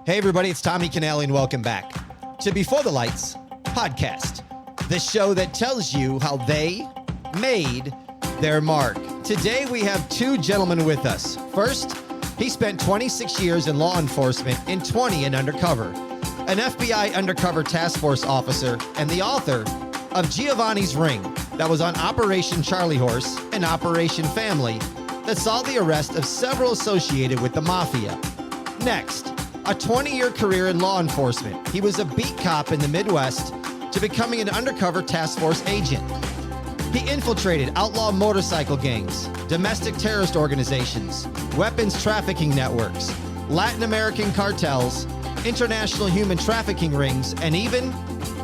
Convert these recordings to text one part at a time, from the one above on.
Hey, everybody, it's Tommy Canale, and welcome back to Before the Lights podcast, the show that tells you how they made their mark. Today, we have two gentlemen with us. First, he spent 26 years in law enforcement and 20 in undercover, an FBI undercover task force officer, and the author of Giovanni's Ring that was on Operation Charlie Horse and Operation Family that saw the arrest of several associated with the mafia. Next, a 20-year career in law enforcement. He was a beat cop in the Midwest to becoming an undercover task force agent. He infiltrated outlaw motorcycle gangs, domestic terrorist organizations, weapons trafficking networks, Latin American cartels, international human trafficking rings, and even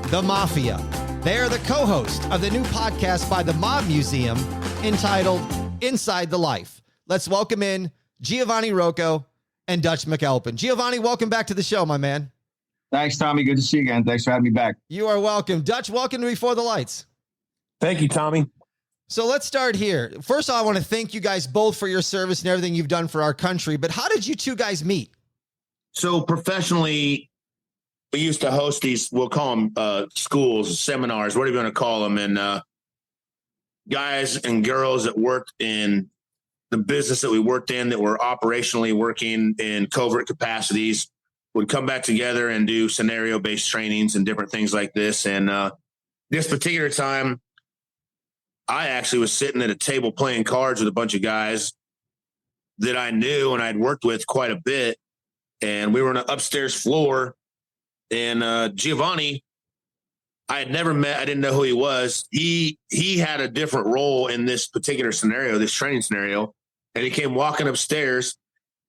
the mafia. They are the co-host of the new podcast by the Mob Museum entitled Inside the Life. Let's welcome in Giovanni, Rocco, and Dutch McAlpin. Giovanni, welcome back to the show, my man. Thanks, Tommy. Good to see you again. Thanks for having me back. You are welcome. Dutch, welcome to Before the Lights. Thank you, Tommy. So let's start here. First, I want to thank you guys both for your service and everything you've done for our country. But how did you two guys meet? So professionally, we used to host these, we'll call them schools, seminars, whatever you want to call them. And guys and girls that worked in the business that we worked in, that were operationally working in covert capacities, would come back together and do scenario-based trainings and different things like this. And this particular time, I actually was sitting at a table playing cards with a bunch of guys that I knew and I'd worked with quite a bit. And we were on an upstairs floor. And Giovanni, I had never met. I didn't know who he was. He had a different role in this particular scenario, this training scenario. And he came walking upstairs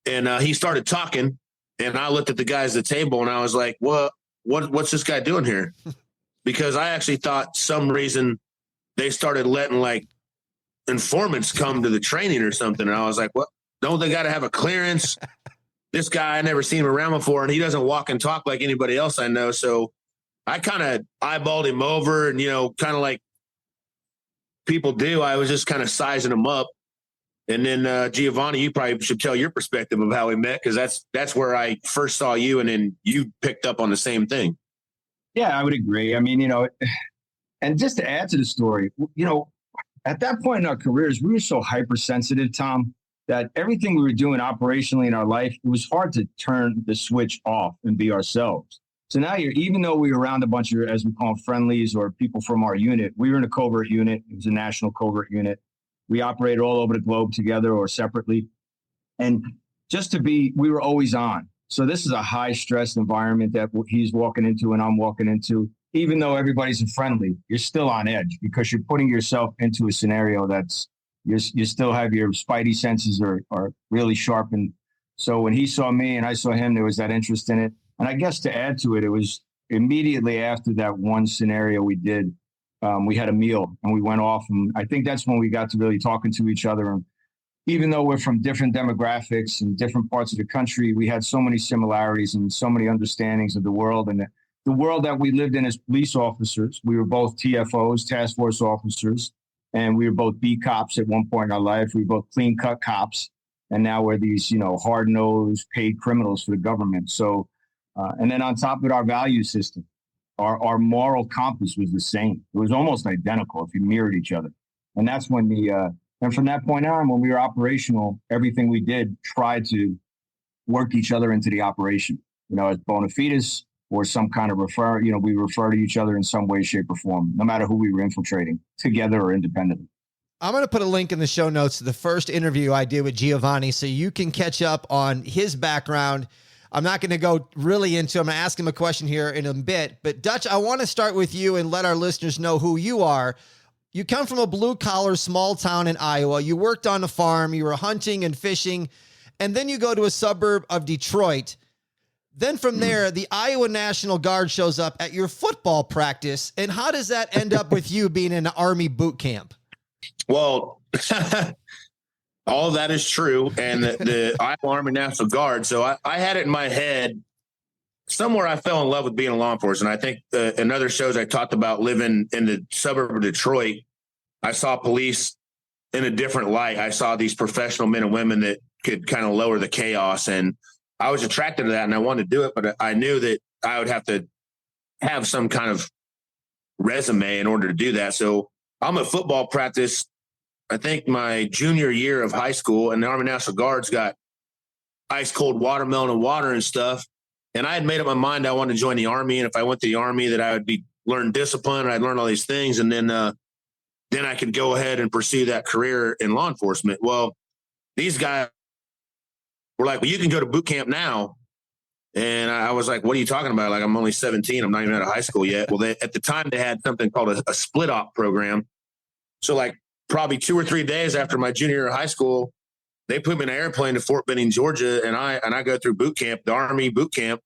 and he started talking. And I looked at the guys at the table and I was like, what's this guy doing here? Because I actually thought some reason they started letting like informants come to the training or something. And I was like, what? Don't they got to have a clearance? This guy, I never seen him around before, and he doesn't walk and talk like anybody else I know. So I kind of eyeballed him over and, kind of like people do. I was just kind of sizing him up. And then Giovanni, you probably should tell your perspective of how we met, because that's where I first saw you, and then you picked up on the same thing. Yeah, I would agree. I mean, and just to add to the story, at that point in our careers, we were so hypersensitive, Tom, that everything we were doing operationally in our life, it was hard to turn the switch off and be ourselves. So now even though we were around a bunch of, as we call them, friendlies or people from our unit, we were in a covert unit. It was a national covert unit. We operated all over the globe together or separately. And we were always on. So this is a high stress environment that he's walking into and I'm walking into. Even though everybody's friendly, you're still on edge because you're putting yourself into a scenario that's, you still have your spidey senses are really sharpened. So when he saw me and I saw him, there was that interest in it. And I guess to add to it, it was immediately after that one scenario we did, we had a meal and we went off. And I think that's when we got to really talking to each other. And even though we're from different demographics and different parts of the country, we had so many similarities and so many understandings of the world. And the world that we lived in as police officers, we were both TFOs, task force officers. And we were both B cops at one point in our life. We were both clean cut cops. And now we're these, hard nosed paid criminals for the government. So, and then on top of it, our value system, our moral compass was the same. It was almost identical if you mirrored each other. And that's when and from that point on, when we were operational, everything we did tried to work each other into the operation, as bona fides or some kind of we refer to each other in some way, shape, or form, no matter who we were infiltrating, together or independently. I'm going to put a link in the show notes to the first interview I did with Giovanni so you can catch up on his background. I'm not going to go really into I'm going to ask him a question here in a bit. But Dutch, I want to start with you and let our listeners know who you are. You come from a blue-collar small town in Iowa. You worked on a farm. You were hunting and fishing. And then you go to a suburb of Detroit. Then from there, the Iowa National Guard shows up at your football practice. And how does that end up with you being in an Army boot camp? Well, all of that is true. And the Iowa Army National Guard. So I had it in my head somewhere. I fell in love with being a law enforcement. I think in other shows I talked about living in the suburb of Detroit. I saw police in a different light. I saw these professional men and women that could kind of lower the chaos. And I was attracted to that and I wanted to do it, but I knew that I would have to have some kind of resume in order to do that. So I'm at football practice, I think my junior year of high school, and the Army National Guard's got ice cold watermelon and water and stuff. And I had made up my mind I wanted to join the Army. And if I went to the Army, that I would learn discipline. And I'd learn all these things. And then I could go ahead and pursue that career in law enforcement. Well, these guys were like, well, you can go to boot camp now. And I was like, what are you talking about? Like, I'm only 17. I'm not even out of high school yet. Well, at the time they had something called a split op program. So like probably 2 or 3 days after my junior year of high school, they put me in an airplane to Fort Benning, Georgia. And I go through boot camp, the Army boot camp.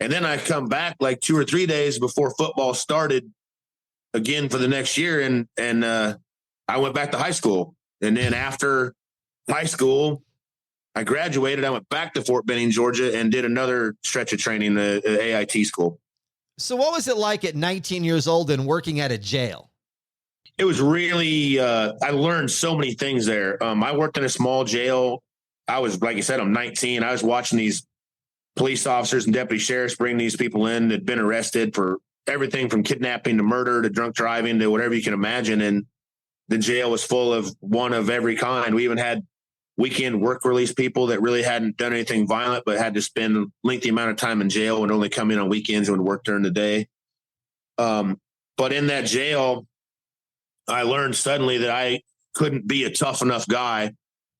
And then I come back like 2 or 3 days before football started again for the next year. And I went back to high school. And then after high school, I graduated. I went back to Fort Benning, Georgia, and did another stretch of training at AIT school. So what was it like at 19 years old and working at a jail? It was really, I learned so many things there. I worked in a small jail. I was, like I said, I'm 19. I was watching these police officers and deputy sheriffs bring these people in that had been arrested for everything from kidnapping to murder to drunk driving to whatever you can imagine. And the jail was full of one of every kind. We even had weekend work release people that really hadn't done anything violent, but had to spend a lengthy amount of time in jail and only come in on weekends and would work during the day. But in that jail, I learned suddenly that I couldn't be a tough enough guy.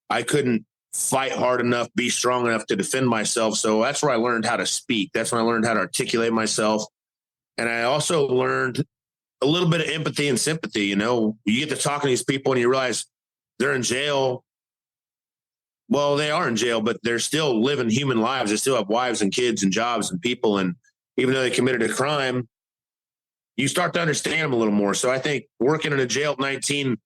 I couldn't fight hard enough, be strong enough to defend myself. So that's where I learned how to speak. That's when I learned how to articulate myself. And I also learned a little bit of empathy and sympathy. You know, you get to talking to these people and you realize they're in jail. Well, they are in jail, but they're still living human lives. They still have wives and kids and jobs and people. And even though they committed a crime, you start to understand them a little more. So I think working in a jail at 19,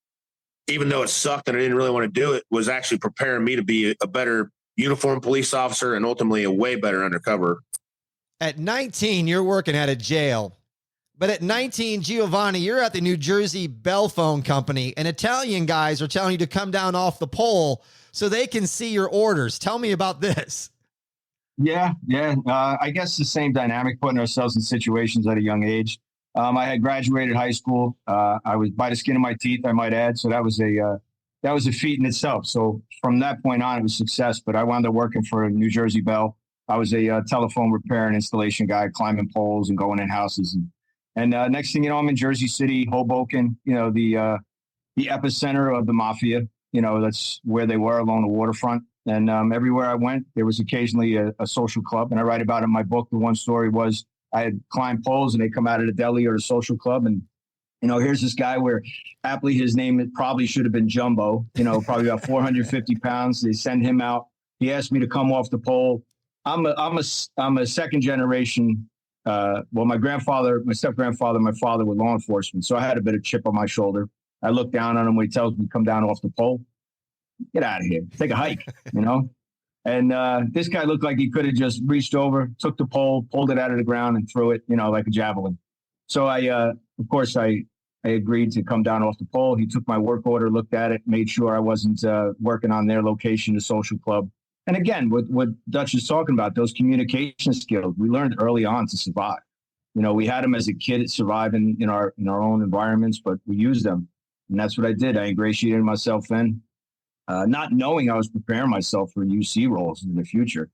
even though it sucked and I didn't really want to do it, was actually preparing me to be a better uniformed police officer and ultimately a way better undercover. At 19, you're working at a jail. But at 19, Giovanni, you're at the New Jersey Bell Phone Company, and Italian guys are telling you to come down off the pole so they can see your orders. Tell me about this. Yeah. I guess the same dynamic, putting ourselves in situations at a young age. I had graduated high school. I was by the skin of my teeth, I might add. So that was a feat in itself. So from that point on, it was success. But I wound up working for New Jersey Bell. I was a telephone repair and installation guy, climbing poles and going in houses. And next thing you know, I'm in Jersey City, Hoboken, you know, the epicenter of the mafia. You know, that's where they were along the waterfront. And everywhere I went, there was occasionally a social club. And I write about it in my book. The one story was I had climbed poles and they come out of the deli or the social club. And, you know, here's this guy where aptly his name probably should have been Jumbo, you know, probably about 450 pounds. They send him out. He asked me to come off the pole. I'm a second generation. My grandfather, my step-grandfather, my father were law enforcement. So I had a bit of chip on my shoulder. I look down on him when he tells me to come down off the pole. Get out of here. Take a hike, you know? And this guy looked like he could have just reached over, took the pole, pulled it out of the ground and threw it, you know, like a javelin. So I agreed to come down off the pole. He took my work order, looked at it, made sure I wasn't working on their location, the social club. And again, what Dutch is talking about, those communication skills, we learned early on to survive. You know, we had them as a kid at surviving in our own environments, but we used them. And that's what I did. I ingratiated myself in, not knowing I was preparing myself for UC roles in the future.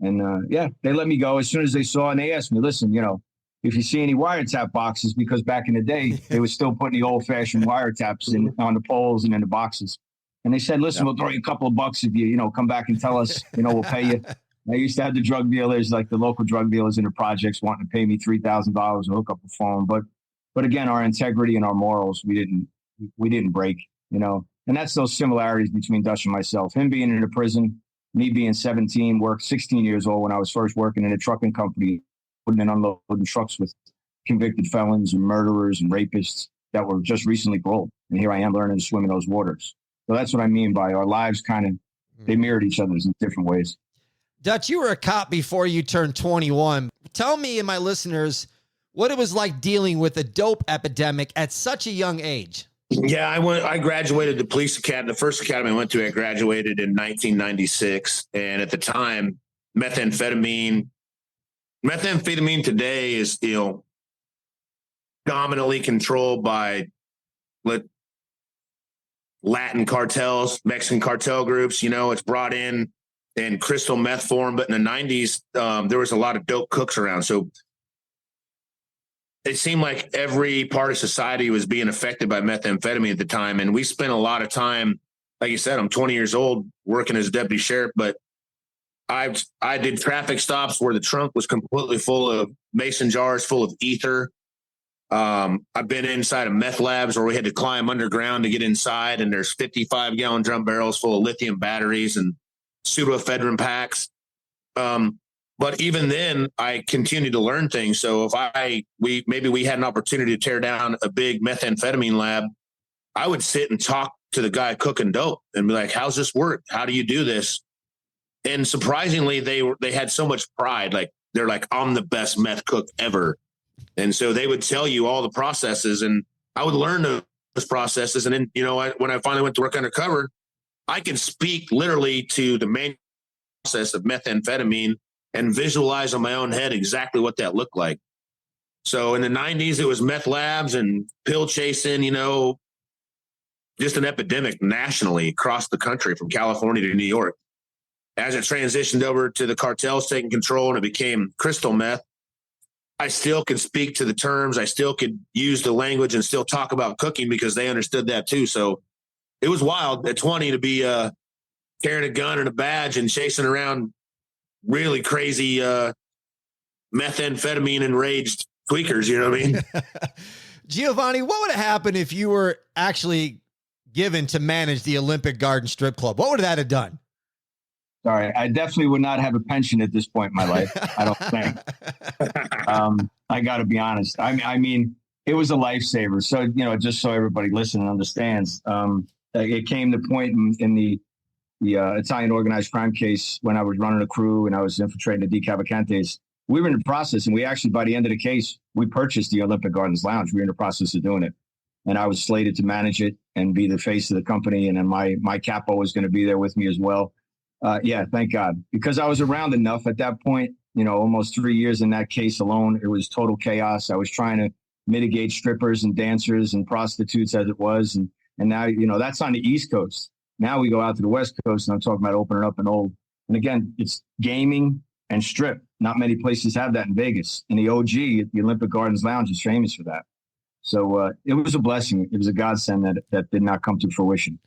And they let me go as soon as they saw, and they asked me, listen, you know, if you see any wiretap boxes, because back in the day, they were still putting the old fashioned wiretaps on the poles and in the boxes. And they said, listen, We'll throw you a couple of bucks if you come back and tell us, you know, we'll pay you. I used to have the drug dealers, like the local drug dealers in the projects wanting to pay me $3,000 to hook up a phone. But again, our integrity and our morals, we didn't break, you know, and that's those similarities between Dutch and myself. Him being in a prison, me being 17, worked 16 years old when I was first working in a trucking company, putting and unloading trucks with convicted felons and murderers and rapists that were just recently paroled. And here I am learning to swim in those waters. So that's what I mean by our lives they mirrored each other's in different ways. Dutch, you were a cop before you turned 21. Tell me and my listeners what it was like dealing with a dope epidemic at such a young age. Yeah, I graduated the police academy. The first academy I went to, I graduated in 1996. And at the time, methamphetamine. Methamphetamine today is, dominantly controlled by Latin cartels, Mexican cartel groups. It's brought in crystal meth form, but in the 90s, there was a lot of dope cooks around. So it seemed like every part of society was being affected by methamphetamine at the time. And we spent a lot of time, like you said, I'm 20 years old working as a deputy sheriff, but I did traffic stops where the trunk was completely full of mason jars full of ether. I've been inside of meth labs where we had to climb underground to get inside, and there's 55-gallon drum barrels full of lithium batteries and pseudoephedrine packs. But even then, I continued to learn things. So if we had an opportunity to tear down a big methamphetamine lab, I would sit and talk to the guy cooking dope and be like, "How's this work? How do you do this?" And surprisingly, they had so much pride. Like, they're like, "I'm the best meth cook ever." And so they would tell you all the processes, and I would learn those processes. And then, when I finally went to work undercover, I can speak literally to the main process of methamphetamine and visualize on my own head exactly what that looked like. So in the 90s, it was meth labs and pill chasing, just an epidemic nationally across the country from California to New York. As it transitioned over to the cartels taking control and it became crystal meth, I still could speak to the terms. I still could use the language and still talk about cooking because they understood that too. So it was wild at 20 to be carrying a gun and a badge and chasing around really crazy methamphetamine enraged tweakers. You know what I mean? Giovanni, what would have happened if you were actually given to manage the Olympic Garden Strip Club? What would that have done? Sorry, I definitely would not have a pension at this point in my life. I don't think. I got to be honest. I mean, it was a lifesaver. So, just so everybody listens and understands, it came to point in the Italian organized crime case when I was running a crew and I was infiltrating the Decavalcantes. We were in the process, and we actually, by the end of the case, we purchased the Olympic Gardens Lounge. We were in the process of doing it. And I was slated to manage it and be the face of the company. And then my capo was going to be there with me as well. Yeah, thank God. Because I was around enough at that point, almost 3 years in that case alone, it was total chaos. I was trying to mitigate strippers and dancers and prostitutes as it was. And now, that's on the East Coast. Now we go out to the West Coast, and I'm talking about opening up an old. And again, it's gaming and strip. Not many places have that in Vegas. And the OG, the Olympic Gardens Lounge, is famous for that. So it was a blessing. It was a godsend that did not come to fruition.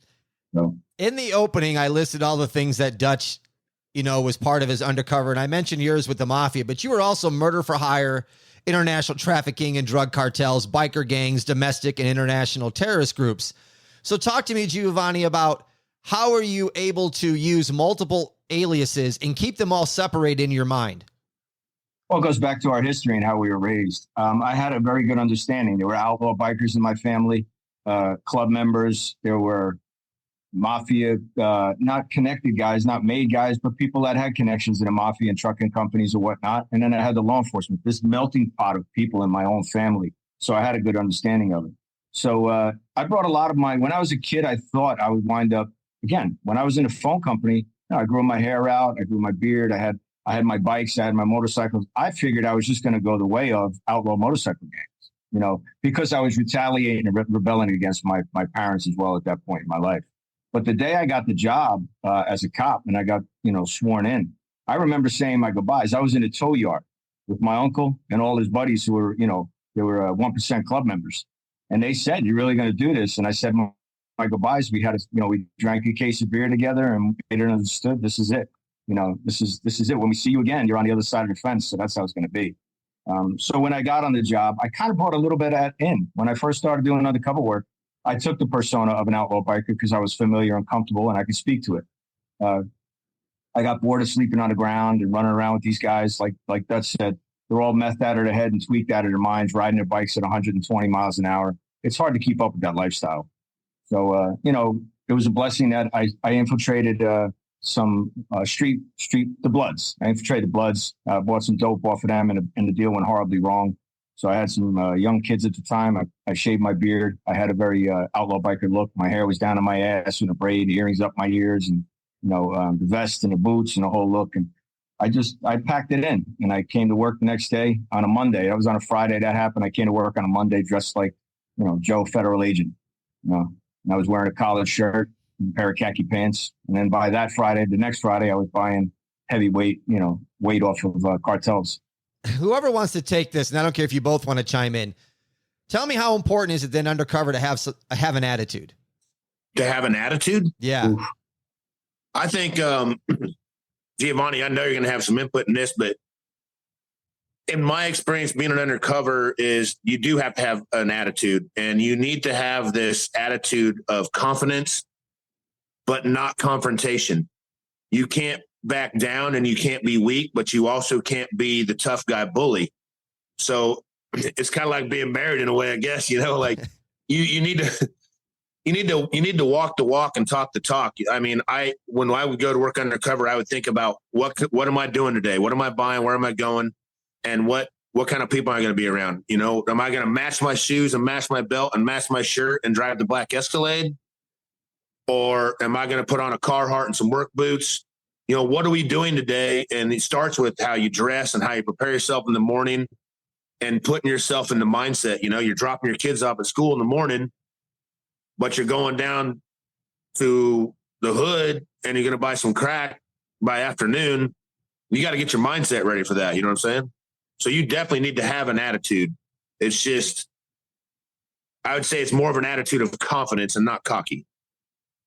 So. In the opening, I listed all the things that Dutch, was part of his undercover. And I mentioned yours with the mafia, but you were also murder for hire, international trafficking and drug cartels, biker gangs, domestic and international terrorist groups. So talk to me, Giovanni, about how are you able to use multiple aliases and keep them all separated in your mind? Well, it goes back to our history and how we were raised. I had a very good understanding. There were outlaw bikers in my family, club members. There were mafia, not connected guys, not made guys, but people that had connections in the mafia and trucking companies or whatnot. And then I had the law enforcement, this melting pot of people in my own family. So I had a good understanding of it. So I brought a lot of when I was a kid, I thought I would wind up, again, when I was in a phone company, I grew my hair out, I grew my beard, I had my bikes, I had my motorcycles. I figured I was just going to go the way of outlaw motorcycle gangs, because I was retaliating and rebelling against my parents as well at that point in my life. But the day I got the job as a cop and I got, sworn in, I remember saying my goodbyes. I was in a tow yard with my uncle and all his buddies who were, they were 1% club members. And they said, "You're really going to do this?" And I said my goodbyes. We had, we drank a case of beer together and made it understood. This is it. This is it. When we see you again, you're on the other side of the fence. So that's how it's going to be. So when I got on the job, I kind of brought a little bit of that in. When I first started doing undercover work, I took the persona of an outlaw biker because I was familiar and comfortable and I could speak to it. I got bored of sleeping on the ground and running around with these guys. Like Dutch said, they're all methed out of their head and tweaked out of their minds, riding their bikes at 120 miles an hour. It's hard to keep up with that lifestyle. So, it was a blessing that I infiltrated some the Bloods. I infiltrated Bloods, bought some dope off of them, and the deal went horribly wrong. So I had some young kids at the time. I shaved my beard. I had a very outlaw biker look. My hair was down on my ass and a braid, the earrings up my ears, and the vest and the boots and the whole look. And I packed it in and I came to work the next day on a Monday. That was on a Friday that happened. I came to work on a Monday dressed like, Joe, federal agent, and I was wearing a collared shirt and a pair of khaki pants. And then by that Friday, the next Friday, I was buying heavyweight, weight off of cartels. Whoever wants to take this, and I don't care if you both want to chime in, tell me how important is it then undercover to have an attitude? To have an attitude? Yeah. Oof. I think, Giovanni, I know you're going to have some input in this, but in my experience, being an undercover is you do have to have an attitude, and you need to have this attitude of confidence, but not confrontation. You can't back down and you can't be weak, but you also can't be the tough guy bully. So it's kind of like being married in a way, I guess, like you need to walk the walk and talk the talk. I mean, when I would go to work undercover, I would think about what am I doing today? What am I buying? Where am I going? And what kind of people am I going to be around? Am I going to match my shoes and match my belt and match my shirt and drive the black Escalade? Or am I going to put on a Carhartt and some work boots? What are we doing today? And it starts with how you dress and how you prepare yourself in the morning and putting yourself in the mindset. You're dropping your kids off at school in the morning, but you're going down to the hood and you're going to buy some crack by afternoon. You got to get your mindset ready for that. You know what I'm saying? So you definitely need to have an attitude. It's just, I would say it's more of an attitude of confidence and not cocky.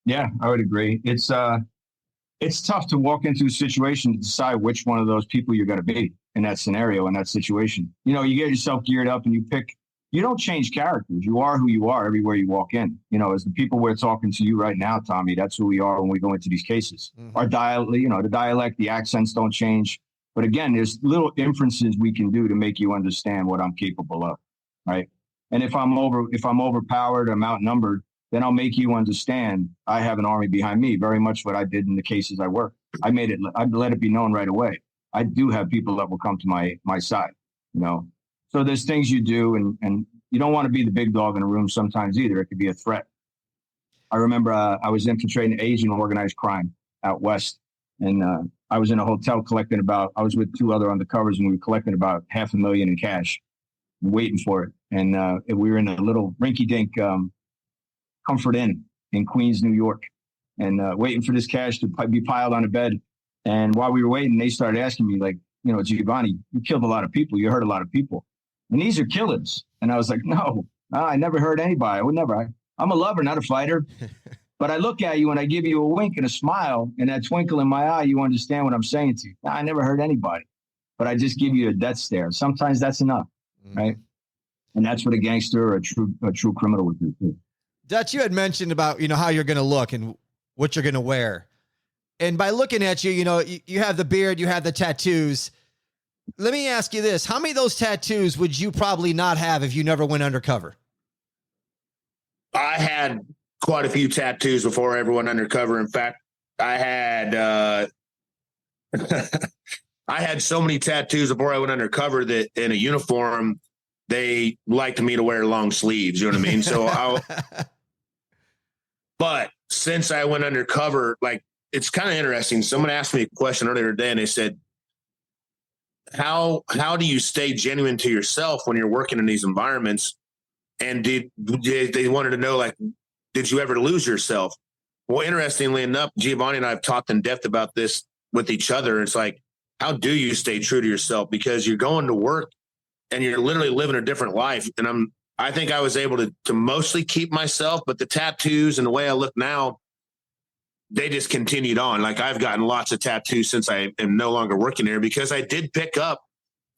Yeah, I would agree. It's tough to walk into a situation to decide which one of those people you're going to be in that scenario, in that situation. You get yourself geared up and you don't change characters. You are who you are everywhere you walk in. As the people we're talking to you right now, Tommy, that's who we are when we go into these cases. Mm-hmm. Our the dialect, the accents don't change. But again, there's little inferences we can do to make you understand what I'm capable of, right? And if I'm overpowered, I'm outnumbered, then I'll make you understand I have an army behind me. Very much what I did in the cases I worked. I let it be known right away. I do have people that will come to my side, So there's things you do, and you don't want to be the big dog in the room sometimes either. It could be a threat. I remember I was infiltrating Asian organized crime out west, and I was in a hotel I was with two other undercovers, and we were collecting about $500,000 in cash, waiting for it. And we were in a little rinky-dink Comfort Inn in Queens, New York, and waiting for this cash to be piled on a bed. And while we were waiting, they started asking me, like, Giovanni, you killed a lot of people. You hurt a lot of people. And these are killers. And I was like, no, I never hurt anybody. I would never. I'm a lover, not a fighter. But I look at you and I give you a wink and a smile, and that twinkle in my eye, you understand what I'm saying to you. I never hurt anybody, but I just give you a death stare. Sometimes that's enough, right? And that's what a gangster or a true criminal would do too. Dutch, you had mentioned about, how you're going to look and what you're going to wear. And by looking at you, you have the beard, you have the tattoos. Let me ask you this. How many of those tattoos would you probably not have if you never went undercover? I had quite a few tattoos before I ever went undercover. In fact, I had so many tattoos before I went undercover that in a uniform, they liked me to wear long sleeves. You know what I mean? So but since I went undercover, like, it's kind of interesting. Someone asked me a question earlier today and they said, how do you stay genuine to yourself when you're working in these environments? And they wanted to know, like, did you ever lose yourself? Well, interestingly enough, Giovanni and I have talked in depth about this with each other. It's like, how do you stay true to yourself? Because you're going to work and you're literally living a different life. And I think I was able to mostly keep myself, but the tattoos and the way I look now, they just continued on. Like, I've gotten lots of tattoos since I am no longer working there, because I did pick up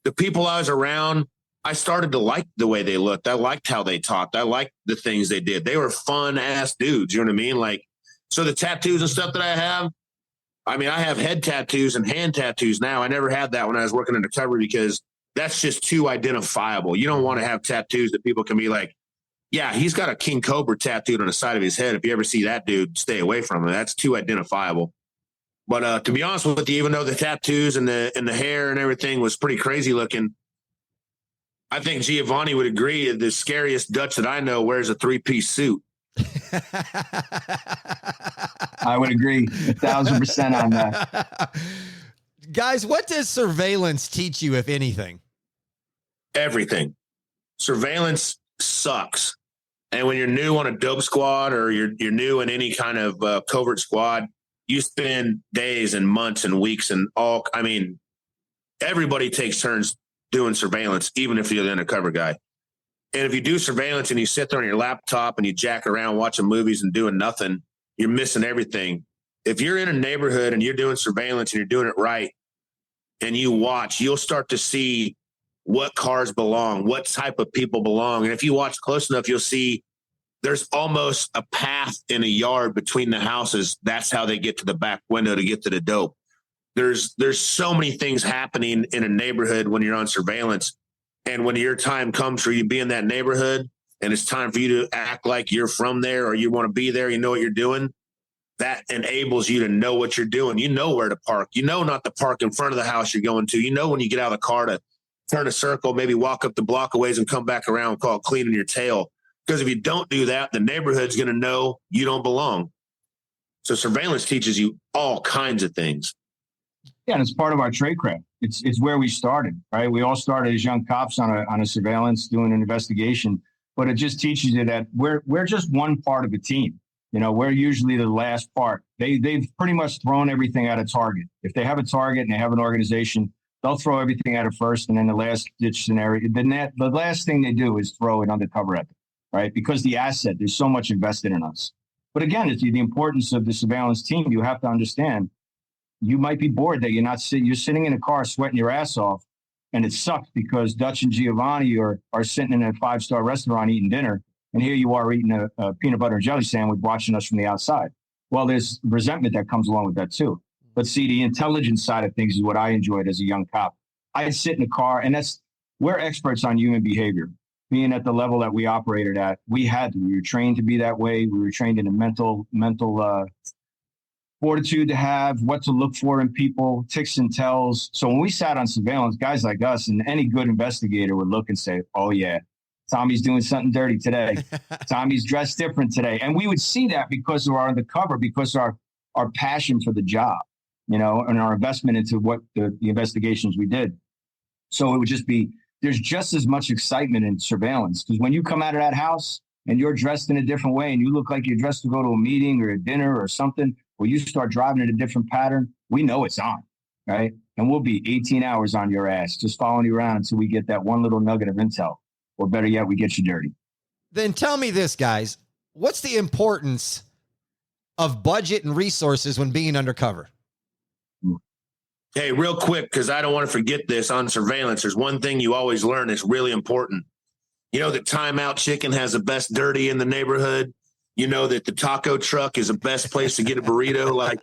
the people I was around. I started to like the way they looked. I liked how they talked. I liked the things they did. They were fun ass dudes. You know what I mean? Like, so the tattoos and stuff that I have head tattoos and hand tattoos now. I never had that when I was working undercover, because that's just too identifiable. You don't want to have tattoos that people can be like, yeah, he's got a king cobra tattooed on the side of his head. If you ever see that dude, stay away from him. That's too identifiable. But to be honest with you, even though the tattoos and the hair and everything was pretty crazy looking, I think Giovanni would agree the scariest Dutch that I know wears a 3-piece suit. I would agree 1,000% on that. Guys, what does surveillance teach you, if anything? Everything. Surveillance sucks. And when you're new on a dope squad or you're new in any kind of covert squad, you spend days and months and weeks and everybody takes turns doing surveillance, even if you're the undercover guy. And if you do surveillance and you sit there on your laptop and you jack around watching movies and doing nothing, you're missing everything. If you're in a neighborhood and you're doing surveillance and you're doing it right and you watch, you'll start to see what cars belong, what type of people belong. And if you watch close enough, you'll see there's almost a path in a yard between the houses. That's how they get to the back window to get to the dope. There's so many things happening in a neighborhood when you're on surveillance. And when your time comes for you to be in that neighborhood and it's time for you to act like you're from there or you want to be there, you know what you're doing, that enables you to know what you're doing. You know where to park. You know not to park in front of the house you're going to. You know when you get out of the car to turn a circle, maybe walk up the block a ways and come back around and call it cleaning your tail. Because if you don't do that, the neighborhood's going to know you don't belong. So surveillance teaches you all kinds of things. Yeah, and it's part of our trade craft. It's where we started, right? We all started as young cops on a surveillance, doing an investigation, but it just teaches you that we're just one part of a team. You know, we're usually the last part. They've pretty much thrown everything at a target. If they have a target and they have an organization, they'll throw everything at it first, and then the last ditch scenario, the last thing they do is throw it undercover at them, right? Because the asset, there's so much invested in us. But again, it's the importance of the surveillance team. You have to understand. You might be bored that you're sitting in a car sweating your ass off, and it sucks because Dutch and Giovanni are sitting in a 5-star restaurant eating dinner, and here you are eating a peanut butter and jelly sandwich watching us from the outside. Well, there's resentment that comes along with that too. But see, the intelligence side of things is what I enjoyed as a young cop. I'd sit in a car, and we're experts on human behavior. Being at the level that we operated at, we were trained to be that way. We were trained in a mental fortitude to have, what to look for in people, ticks and tells. So when we sat on surveillance, guys like us and any good investigator would look and say, oh yeah, Tommy's doing something dirty today. Tommy's dressed different today. And we would see that because of our undercover, because of our passion for the job, you know, and our investment into what the investigations we did. So it would just be, there's just as much excitement in surveillance, because when you come out of that house and you're dressed in a different way and you look like you're dressed to go to a meeting or a dinner or something, or you start driving in a different pattern, we know it's on, right? And we'll be 18 hours on your ass, just following you around until we get that one little nugget of intel. Or better yet, we get you dirty. Then tell me this, guys. What's the importance of budget and resources when being undercover? Hey, real quick, because I don't want to forget this on surveillance. There's one thing you always learn that's really important. You know that Timeout Chicken has the best dirty in the neighborhood. You know that the taco truck is the best place to get a burrito. Like,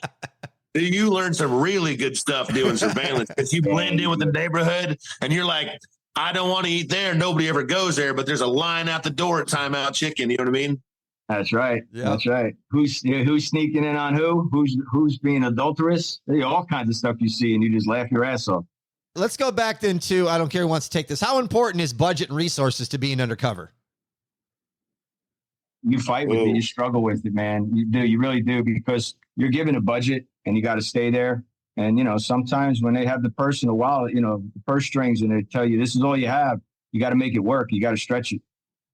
you learn some really good stuff doing surveillance because you blend in with the neighborhood and you're like, I don't want to eat there. Nobody ever goes there, but there's a line out the door at Timeout Chicken. You know what I mean? That's right. Yep. That's right. Who's sneaking in on who? Who's being adulterous? There's all kinds of stuff you see, and you just laugh your ass off. Let's go back then to, I don't care who wants to take this. How important is budget and resources to being undercover? You fight with it. You struggle with it, man. You do. You really do, because you're given a budget and you got to stay there. And, you know, sometimes when they have the personal wallet, you know, the purse strings, and they tell you this is all you have, you got to make it work. You got to stretch it,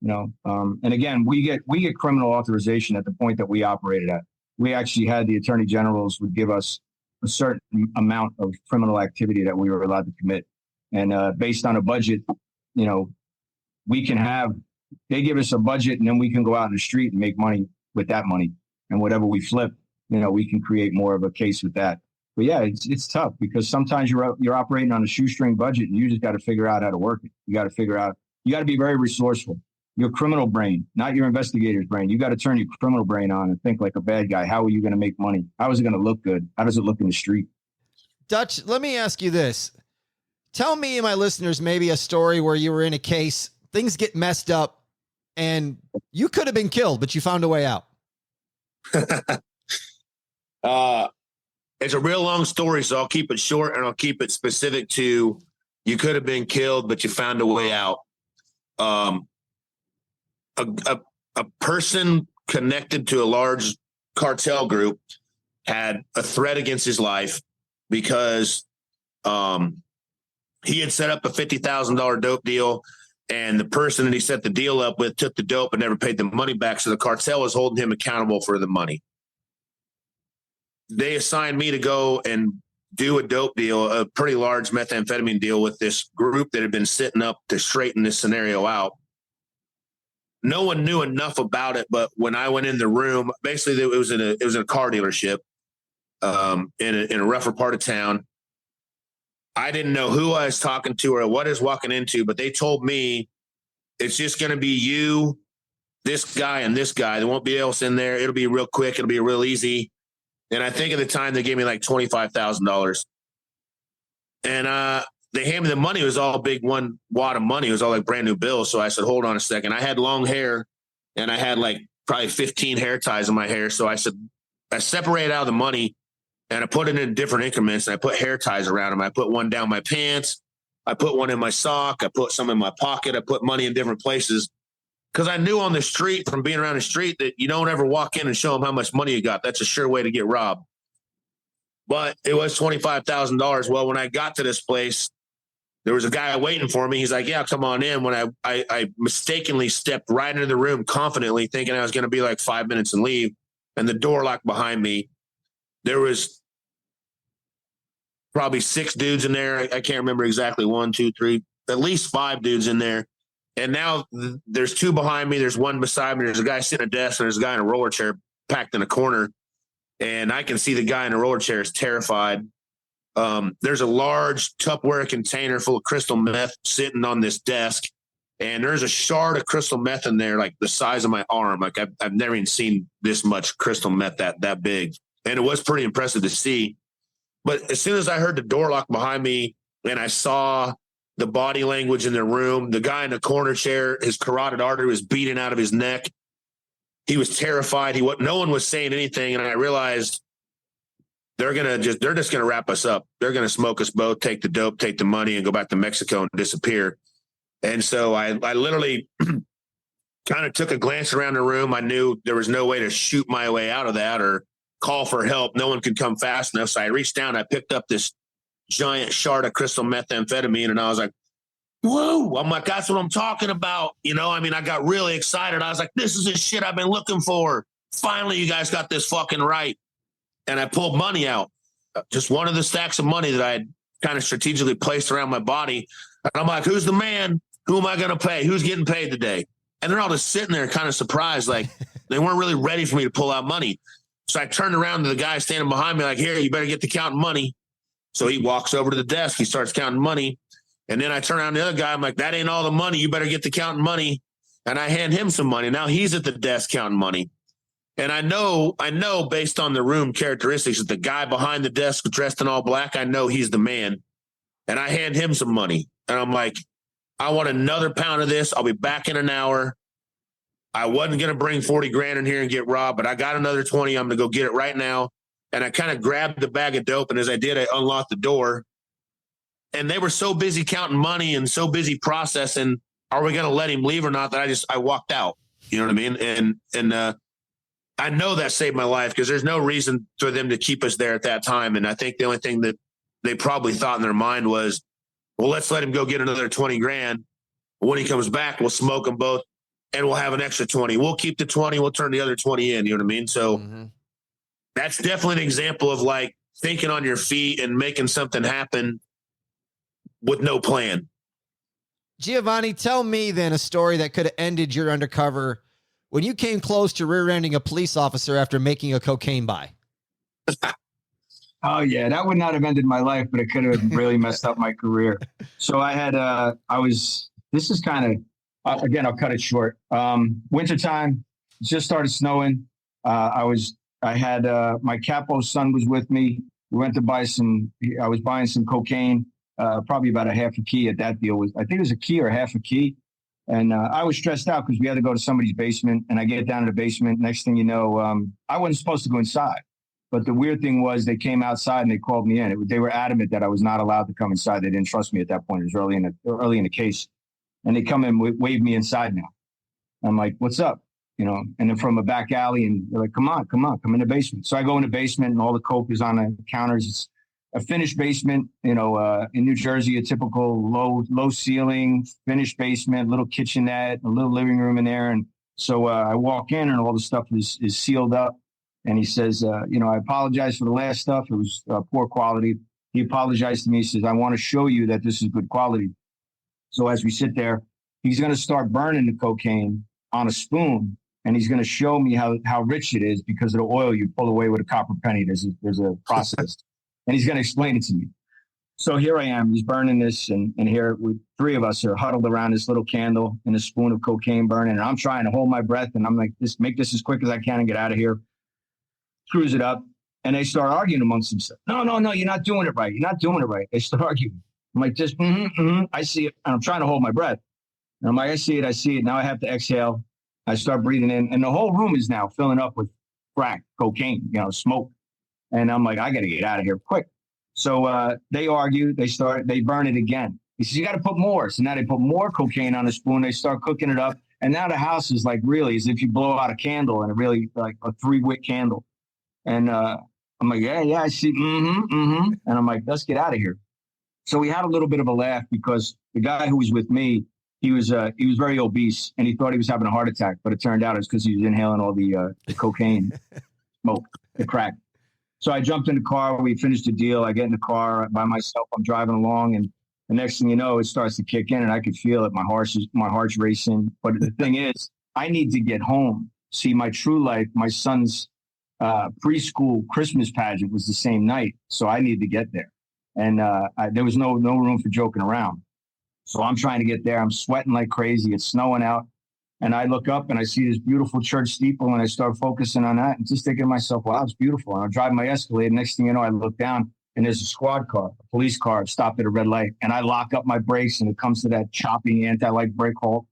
you know. And again, we get criminal authorization at the point that we operated at. We actually had the attorney generals would give us a certain amount of criminal activity that we were allowed to commit. And based on a budget, you know, they give us a budget, and then we can go out in the street and make money with that money. And whatever we flip, you know, we can create more of a case with that. But yeah, it's tough because sometimes you're operating on a shoestring budget, and you just got to figure out how to work it. You got to be very resourceful. Your criminal brain, not your investigator's brain. You got to turn your criminal brain on and think like a bad guy. How are you going to make money? How is it going to look good? How does it look in the street? Dutch, let me ask you this. Tell me and my listeners maybe a story where you were in a case, things get messed up, and you could have been killed, but you found a way out. It's a real long story, so I'll keep it short and I'll keep it specific to you could have been killed, but you found a way out. A person connected to a large cartel group had a threat against his life because He had set up a $50,000 dope deal, and the person that he set the deal up with took the dope and never paid the money back. So the cartel was holding him accountable for the money. They assigned me to go and do a dope deal, a pretty large methamphetamine deal with this group that had been sitting up to straighten this scenario out. No one knew enough about it, but when I went in the room, basically it was in a car dealership in a rougher part of town. I didn't know who I was talking to or what I was walking into, but they told me it's just going to be you, this guy, and this guy. There won't be else in there. It'll be real quick. It'll be real easy. And I think at the time they gave me like $25,000. And they handed me the money. It was all big one wad of money. It was all like brand new bills. So I said, hold on a second. I had long hair and I had like probably 15 hair ties in my hair. So I said, I separated out the money and I put it in different increments, and I put hair ties around them. I put one down my pants. I put one in my sock. I put some in my pocket. I put money in different places because I knew on the street from being around the street that you don't ever walk in and show them how much money you got. That's a sure way to get robbed. But it was $25,000. Well, when I got to this place, there was a guy waiting for me. He's like, yeah, come on in. When I mistakenly stepped right into the room confidently thinking I was going to be like 5 minutes and leave, and the door locked behind me. There was probably 6 dudes in there. I can't remember exactly, 1, 2, 3, at least 5 dudes in there. And now there's 2 behind me. There's 1 beside me. There's a guy sitting at a desk, and there's a guy in a roller chair packed in a corner. And I can see the guy in the roller chair is terrified. There's a large Tupperware container full of crystal meth sitting on this desk. And there's a shard of crystal meth in there, like the size of my arm. Like I've never even seen this much crystal meth that big. And it was pretty impressive to see. But as soon as I heard the door lock behind me and I saw the body language in the room, the guy in the corner chair, his carotid artery was beating out of his neck. He was terrified. No one was saying anything. And I realized they're just going to wrap us up. They're going to smoke us both, take the dope, take the money, and go back to Mexico and disappear. And so I literally kind of took a glance around the room. I knew there was no way to shoot my way out of that or call for help. No one could come fast enough. So I reached down, I picked up this giant shard of crystal methamphetamine, and I was like, whoa, I'm like, that's what I'm talking about. I got really excited. I was like, this is the shit I've been looking for. Finally, you guys got this fucking right. And I pulled money out, just one of the stacks of money that I had kind of strategically placed around my body. And I'm like, who's the man? Who am I going to pay? Who's getting paid today? And they're all just sitting there kind of surprised, like they weren't really ready for me to pull out money. So I turned around to the guy standing behind me like, here, you better get to counting money. So he walks over to the desk. He starts counting money. And then I turn around to the other guy. I'm like, that ain't all the money. You better get to counting money. And I hand him some money. Now he's at the desk counting money. And I know based on the room characteristics that the guy behind the desk dressed in all black, I know he's the man. And I hand him some money. And I'm like, I want another pound of this. I'll be back in an hour. I wasn't going to bring 40 grand in here and get robbed, but I got another 20. I'm going to go get it right now. And I kind of grabbed the bag of dope. And as I did, I unlocked the door. And they were so busy counting money and so busy processing, are we going to let him leave or not, that I walked out. You know what I mean? And I know that saved my life because there's no reason for them to keep us there at that time. And I think the only thing that they probably thought in their mind was, well, let's let him go get another 20 grand. When he comes back, we'll smoke them both and we'll have an extra 20. We'll keep the 20. We'll turn the other 20 in. You know what I mean? So that's definitely an example of like thinking on your feet and making something happen with no plan. Giovanni, tell me then a story that could have ended your undercover when you came close to rear-ending a police officer after making a cocaine buy. Oh yeah, that would not have ended my life, but it could have really messed up my career. So I had, this is kind of, again, I'll cut it short. Wintertime, just started snowing. I had my capo's son was with me. We went to I was buying some cocaine, probably about a half a key at that deal. I think it was a key or half a key. And I was stressed out because we had to go to somebody's basement, and I get down to the basement. Next thing you know, I wasn't supposed to go inside. But the weird thing was they came outside and they called me in. They were adamant that I was not allowed to come inside. They didn't trust me at that point. It was early in the case. And they come in, wave me inside now. I'm like, what's up? And then from a back alley, and they're like, come on, come in the basement. So I go in the basement and all the coke is on the counters. a finished basement, in New Jersey, a typical low ceiling, finished basement, little kitchenette, a little living room in there. And so I walk in and all the stuff is sealed up. And he says, I apologize for the last stuff. It was poor quality. He apologized to me. He says, I want to show you that this is good quality. So as we sit there, he's going to start burning the cocaine on a spoon. And he's going to show me how rich it is because of the oil you pull away with a copper penny. There's a process. And he's going to explain it to me. So here I am. He's burning this. And here, three of us are huddled around this little candle and a spoon of cocaine burning. And I'm trying to hold my breath. And I'm like, make this as quick as I can and get out of here. Screws it up. And they start arguing amongst themselves. No, you're not doing it right. You're not doing it right. They start arguing. I'm like, just, I see it. And I'm trying to hold my breath. And I'm like, I see it. Now I have to exhale. I start breathing in. And the whole room is now filling up with crack, cocaine, smoke. And I'm like, I got to get out of here quick. So they argue. They burn it again. He says, you got to put more. So now they put more cocaine on a spoon. They start cooking it up. And now the house is like really as if you blow out a candle and really like a 3-wick candle. And I'm like, yeah, I see. And I'm like, let's get out of here. So we had a little bit of a laugh because the guy who was with me, he was very obese and he thought he was having a heart attack, but it turned out it's because he was inhaling all the cocaine, smoke, the crack. So I jumped in the car. We finished the deal. I get in the car by myself. I'm driving along, and the next thing you know, it starts to kick in, and I could feel it. My heart's racing. But the thing is, I need to get home. See, my true life, my son's preschool Christmas pageant was the same night, so I needed to get there, and there was no room for joking around. So I'm trying to get there. I'm sweating like crazy. It's snowing out. And I look up and I see this beautiful church steeple and I start focusing on that and just thinking to myself, wow, it's beautiful. And I'm driving my Escalade. Next thing you know, I look down and there's a squad car, a police car stopped at a red light. And I lock up my brakes and it comes to that chopping anti-light brake halt.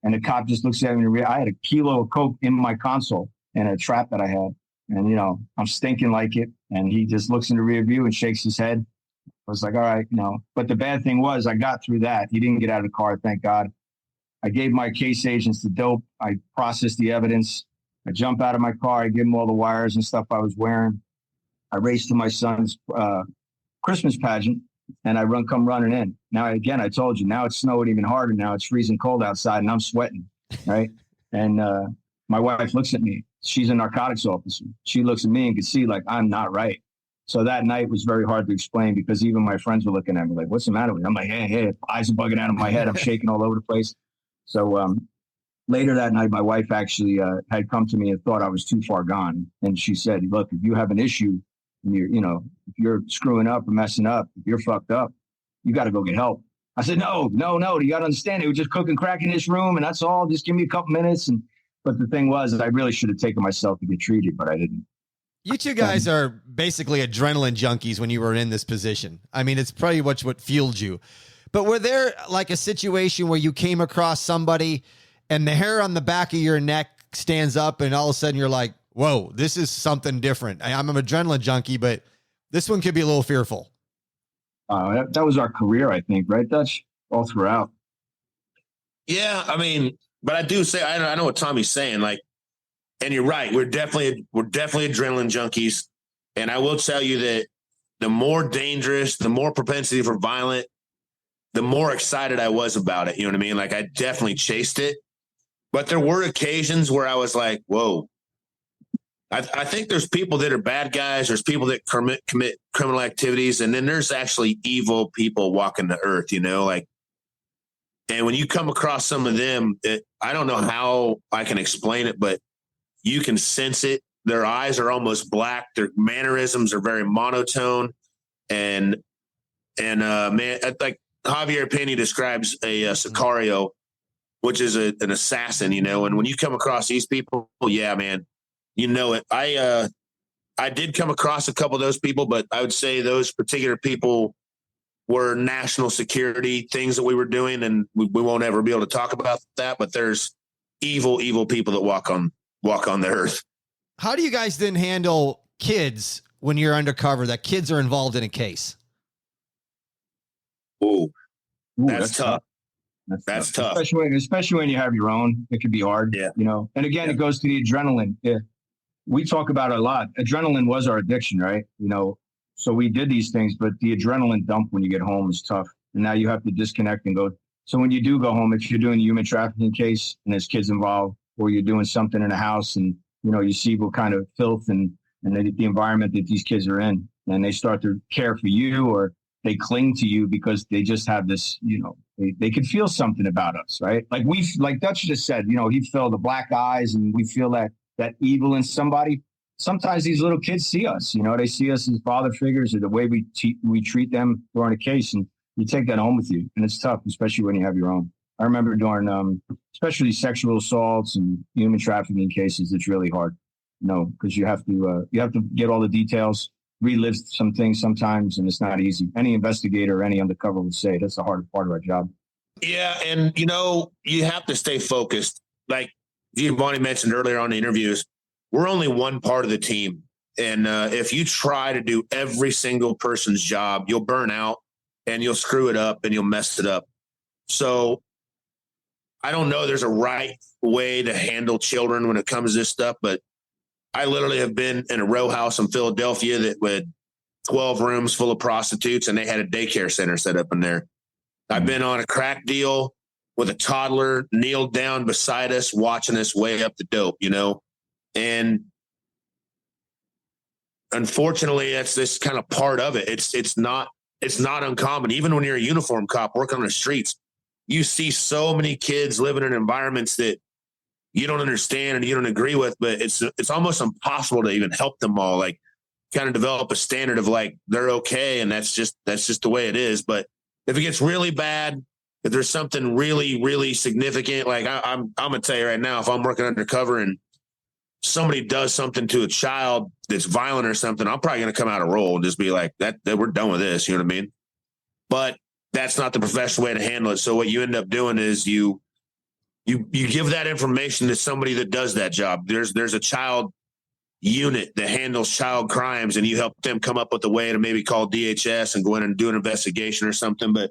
And the cop just looks at me and I had a kilo of coke in my console and a trap that I had. And, I'm stinking like it. And he just looks in the rear view and shakes his head. I was like, all right, But the bad thing was I got through that. He didn't get out of the car, thank God. I gave my case agents the dope. I processed the evidence. I jump out of my car. I give them all the wires and stuff I was wearing. I race to my son's Christmas pageant, and I come running in. Now, again, I told you, now it's snowing even harder. Now it's freezing cold outside, and I'm sweating, right? And my wife looks at me. She's a narcotics officer. She looks at me and can see, like, I'm not right. So that night was very hard to explain because even my friends were looking at me like, what's the matter with you? I'm like, hey, eyes are bugging out of my head. I'm shaking all over the place. So later that night, my wife actually had come to me and thought I was too far gone. And she said, look, if you have an issue, and if you're screwing up or messing up, if you're fucked up, you got to go get help. I said, no. You got to understand. They were just cooking crack in this room. And that's all. Just give me a couple minutes. But the thing was, I really should have taken myself to get treated, but I didn't. You two guys are basically adrenaline junkies when you were in this position. I mean, it's pretty much what fueled you. But were there like a situation where you came across somebody and the hair on the back of your neck stands up and all of a sudden you're like, whoa, this is something different. I'm an adrenaline junkie, but this one could be a little fearful. That was our career, I think, right, Dutch? All throughout. Yeah, I mean, but I do say, I know what Tommy's saying. Like, and you're right. We're definitely adrenaline junkies. And I will tell you that the more dangerous, the more propensity for violent, the more excited I was about it. You know what I mean? Like I definitely chased it, but there were occasions where I was like, whoa, I think there's people that are bad guys. There's people that commit criminal activities. And then there's actually evil people walking the earth, like, and when you come across some of them, I don't know how I can explain it, but you can sense it. Their eyes are almost black. Their mannerisms are very monotone. And man, like, Javier Pena describes a Sicario, which is an assassin, and when you come across these people, yeah, man, it. I did come across a couple of those people, but I would say those particular people were national security things that we were doing, and we won't ever be able to talk about that, but there's evil people that walk on the earth. How do you guys then handle kids when you're undercover, that kids are involved in a case? Ooh, that's tough. That's tough. Especially when you have your own, it can be hard. Yeah. And again, It goes to the adrenaline. Yeah. We talk about it a lot. Adrenaline was our addiction, right? So we did these things, but the adrenaline dump when you get home is tough. And now you have to disconnect and go. So when you do go home, if you're doing a human trafficking case and there's kids involved, or you're doing something in a house and, you see what kind of filth and the environment that these kids are in, and they start to care for you, or they cling to you because they just have this, they could feel something about us, right? Like Dutch just said, he felt the black eyes, and we feel that evil in somebody. Sometimes these little kids see us, they see us as father figures, or the way we treat them during a case, and you take that home with you. And it's tough, especially when you have your own. I remember during, especially sexual assaults and human trafficking cases, it's really hard, because you have to get all the details, relive some things sometimes, and it's not easy. Any investigator or any undercover would say that's the hardest part of our job. Yeah, and you have to stay focused. Like Giovanni mentioned earlier on the interviews, we're only one part of the team, and if you try to do every single person's job, you'll burn out, and you'll screw it up, and you'll mess it up. So I don't know there's a right way to handle children when it comes to this stuff, but I literally have been in a row house in Philadelphia that had 12 rooms full of prostitutes, and they had a daycare center set up in there. I've been on a crack deal with a toddler kneeled down beside us, watching us weigh up the dope, and unfortunately that's this kind of part of it. It's not uncommon. Even when you're a uniform cop working on the streets, you see so many kids living in environments that you don't understand and you don't agree with, but it's almost impossible to even help them all. Like, kind of develop a standard of like, they're okay. And that's just the way it is. But if it gets really bad, if there's something really, really significant, like I'm going to tell you right now, if I'm working undercover and somebody does something to a child that's violent or something, I'm probably going to come out of roll and just be like, that we're done with this. You know what I mean? But that's not the professional way to handle it. So what you end up doing is you give that information to somebody that does that job. There's a child unit that handles child crimes, and you help them come up with a way to maybe call DHS and go in and do an investigation or something. But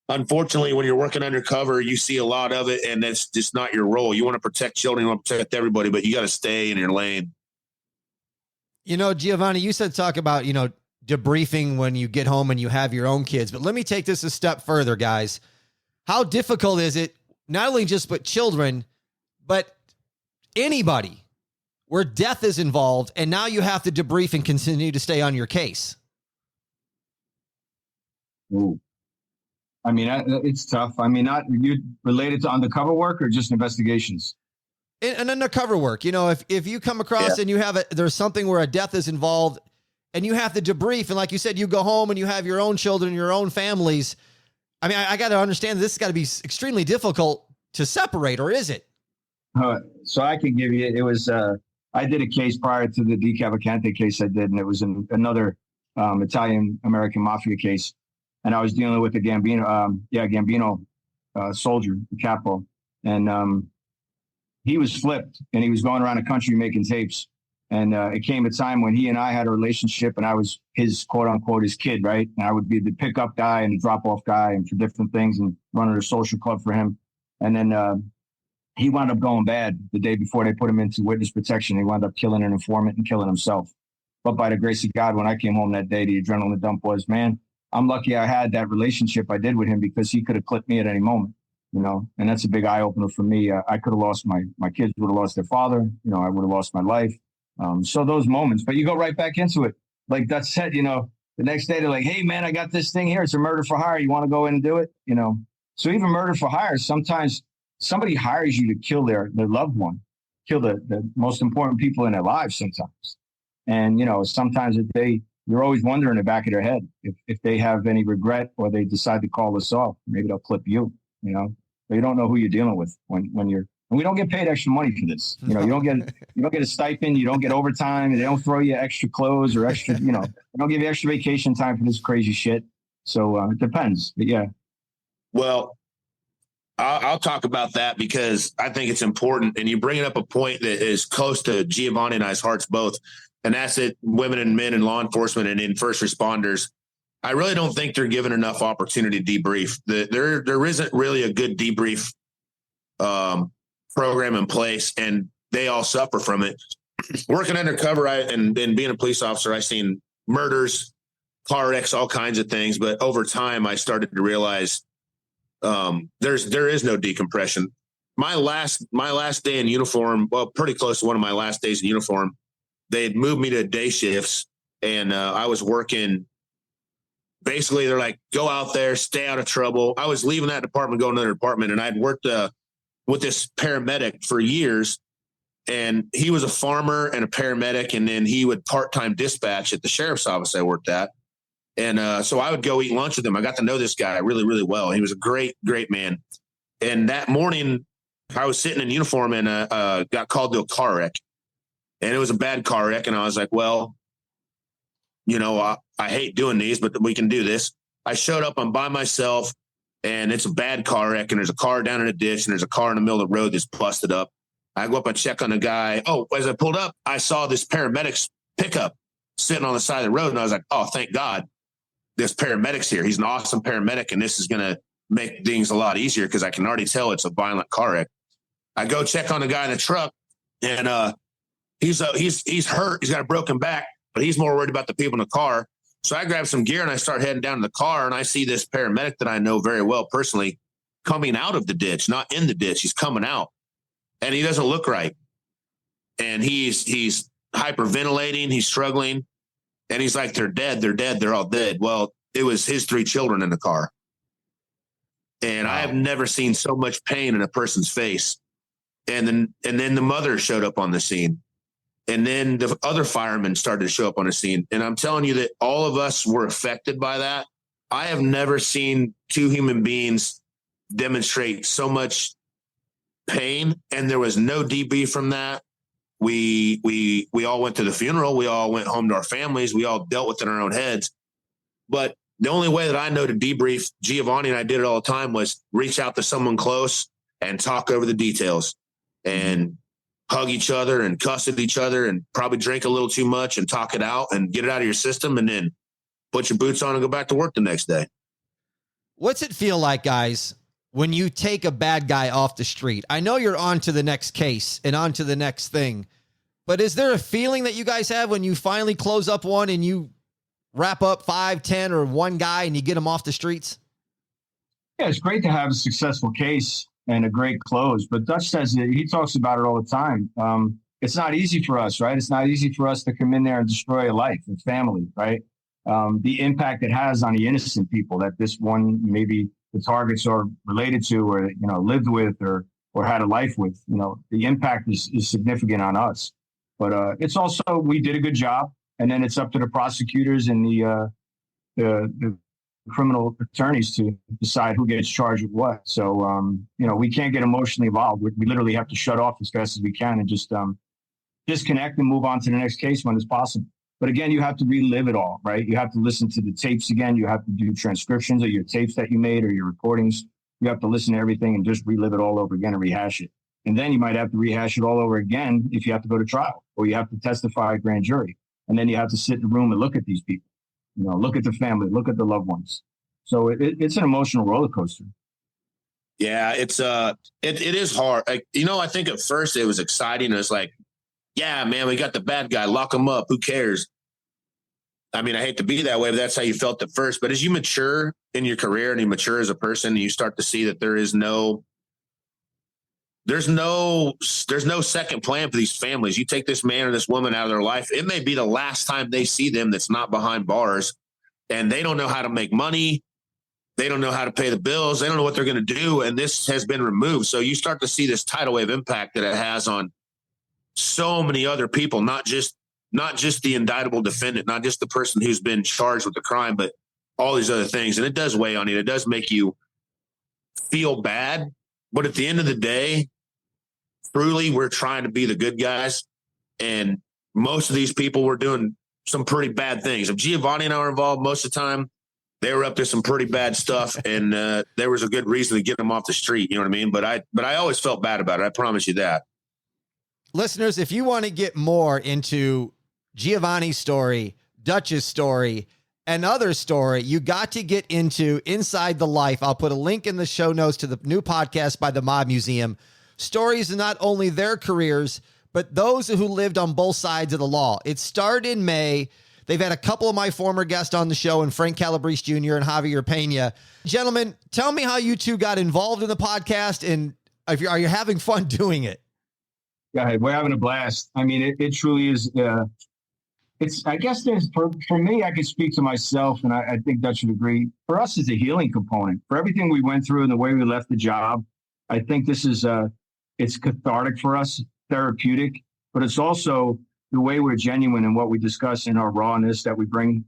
unfortunately, when you're working undercover, you see a lot of it, and that's just not your role. You want to protect children, you want to protect everybody, but you got to stay in your lane. Giovanni, you said talk about, debriefing when you get home and you have your own kids, but let me take this a step further, guys. How difficult is it, not only just with children, but anybody where death is involved, and now you have to debrief and continue to stay on your case? Ooh. I mean, it's tough. I mean, not you related to undercover work or just investigations? And undercover work, if you come across and you have there's something where a death is involved and you have to debrief, and like you said, you go home and you have your own children, your own families. I mean, I got to understand this has got to be extremely difficult to separate, or is it? So I can give you, it was, I did a case prior to the D. Cavalcante case I did, and it was another Italian-American mafia case. And I was dealing with a Gambino soldier, the capo. And he was flipped, and he was going around the country making tapes. And it came a time when he and I had a relationship, and I was his quote unquote his kid, right? And I would be the pickup guy and the drop off guy and for different things, and running a social club for him. And then he wound up going bad the day before they put him into witness protection. He wound up killing an informant and killing himself. But by the grace of God, when I came home that day, the adrenaline dump was, man, I'm lucky I had that relationship I did with him, because he could have clipped me at any moment, and that's a big eye opener for me. I could have lost my kids would have lost their father. I would have lost my life. So those moments, but you go right back into it. Like that said, the next day they're like, hey man, I got this thing here. It's a murder for hire. You want to go in and do it? So even murder for hire, sometimes somebody hires you to kill their loved one, kill the most important people in their lives sometimes. And, sometimes you're always wondering in the back of their head if they have any regret, or they decide to call us off, maybe they'll clip you, but you don't know who you're dealing with when you're, and we don't get paid extra money for this. You don't get a stipend, you don't get overtime, they don't throw you extra clothes or extra, they don't give you extra vacation time for this crazy shit. So it depends, but yeah. Well, I'll talk about that because I think it's important. And you bring up a point that is close to Giovanni and I's hearts both. And that's that women and men in law enforcement and in first responders, I really don't think they're given enough opportunity to debrief. There isn't really a good debrief program in place, and they all suffer from it. Working undercover and being a police officer, I've seen murders, car wrecks, all kinds of things. But over time, I started to realize there is no decompression. My last day in uniform, well, pretty close to one of my last days in uniform, they had moved me to day shifts, and I was working. Basically, they're like, go out there, stay out of trouble. I was leaving that department, going to another department, and I'd worked with this paramedic for years. And he was a farmer and a paramedic, and then he would part-time dispatch at the sheriff's office I worked at. And so I would go eat lunch with him. I got to know this guy really, really well. He was a great, great man. And that morning, I was sitting in uniform and got called to a car wreck. And it was a bad car wreck. And I was like, well, you know, I hate doing these, but we can do this. I showed up, I'm by myself, and it's a bad car wreck, and there's a car down in a ditch, and there's a car in the middle of the road that's busted up. I go up and check on the guy. Oh, as I pulled up, I saw this paramedic's pickup sitting on the side of the road, and I was like, oh, thank God this paramedic's here. He's an awesome paramedic, and this is going to make things a lot easier because I can already tell it's a violent car wreck. I go check on the guy in the truck, and he's hurt. He's got a broken back, but he's more worried about the people in the car. So I grab some gear and I start heading down to the car, and I see this paramedic that I know very well personally coming out of the ditch, not in the ditch. He's coming out, and he doesn't look right. And he's hyperventilating. He's struggling. And he's like, they're dead. They're dead. They're all dead. Well, it was his 3 children in the car. And I have never seen so much pain in a person's face. And then the mother showed up on the scene. And then the other firemen started to show up on the scene. And I'm telling you that all of us were affected by that. I have never seen 2 human beings demonstrate so much pain. And there was no debrief from that. We all went to the funeral. We all went home to our families. We all dealt with it in our own heads. But the only way that I know to debrief, Giovanni and I did it all the time, was reach out to someone close and talk over the details and hug each other and cuss at each other and probably drink a little too much and talk it out and get it out of your system, and then put your boots on and go back to work the next day. What's it feel like, guys, when you take a bad guy off the street? I know you're on to the next case and on to the next thing, but is there a feeling that you guys have when you finally close up one and you wrap up 5, 10, or one guy and you get him off the streets? Yeah, it's great to have a successful case and a great close. But Dutch says it, he talks about it all the time. It's not easy for us, right? It's not easy for us to come in there and destroy a life, a family, right? The impact it has on the innocent people that this one, maybe the targets are related to, or, you know, lived with, or had a life with, you know, the impact is significant on us. But it's also, we did a good job. And then it's up to the prosecutors and the criminal attorneys to decide who gets charged with what. So, you know, we can't get emotionally involved. We literally have to shut off as fast as we can and just disconnect and move on to the next case when it's possible. But again, you have to relive it all, right? You have to listen to the tapes again. You have to do transcriptions of your tapes that you made or your recordings. You have to listen to everything and just relive it all over again and rehash it. And then you might have to rehash it all over again if you have to go to trial, or you have to testify at grand jury. And then you have to sit in the room and look at these people, you know, look at the family, look at the loved ones. So it's an emotional roller coaster. Yeah, it is hard. You know, I think at first it was exciting. It was like, yeah, man, we got the bad guy, lock him up. Who cares? I mean, I hate to be that way, but that's how you felt at first. But as you mature in your career and you mature as a person, you start to see that there's no second plan for these families. You take this man or this woman out of their life, it may be the last time they see them that's not behind bars, and they don't know how to make money. They don't know how to pay the bills. They don't know what they're going to do. And this has been removed. So you start to see this tidal wave impact that it has on so many other people, not just the indictable defendant, not just the person who's been charged with the crime, but all these other things. And it does weigh on you. It does make you feel bad. But at the end of the day, truly, we're trying to be the good guys. And most of these people were doing some pretty bad things. If Giovanni and I were involved most of the time, they were up to some pretty bad stuff. And there was a good reason to get them off the street. You know what I mean? But I always felt bad about it. I promise you that. Listeners, if you want to get more into Giovanni's story, Dutch's story, and other story, you got to get into Inside the Life. I'll put a link in the show notes to the new podcast by the Mob Museum. Stories of not only their careers, but those who lived on both sides of the law. It started in May. They've had a couple of my former guests on the show, and Frank Calabrese Jr. and Javier Pena. Gentlemen, tell me how you two got involved in the podcast, and are you having fun doing it? Yeah, we're having a blast. I mean, it truly is. I guess for me, I can speak to myself, and I think Dutch would agree. For us, it's a healing component. For everything we went through and the way we left the job, I think this is it's cathartic for us, therapeutic, but it's also the way we're genuine in what we discuss in our rawness that we bring